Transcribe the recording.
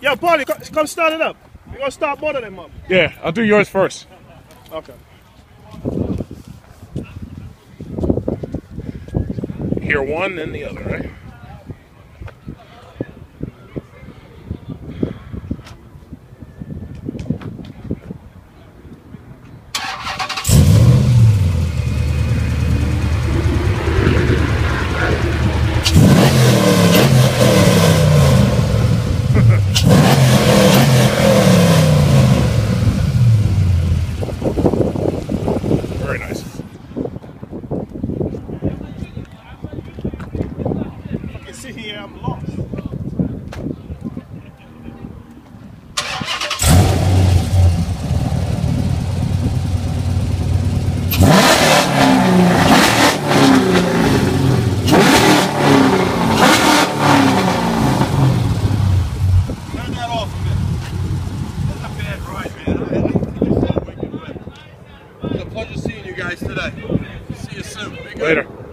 Yo, Paulie, come start it up. We're gonna start both of them up. Yeah, I'll do yours first. Okay. Here one, then the other, right? Very nice. You can see here I'm lost. Turn that off a bit. That's a bad ride, man. I think you're so wicked, but it's a pleasure seeing you guys today. See you soon. Be good. Later.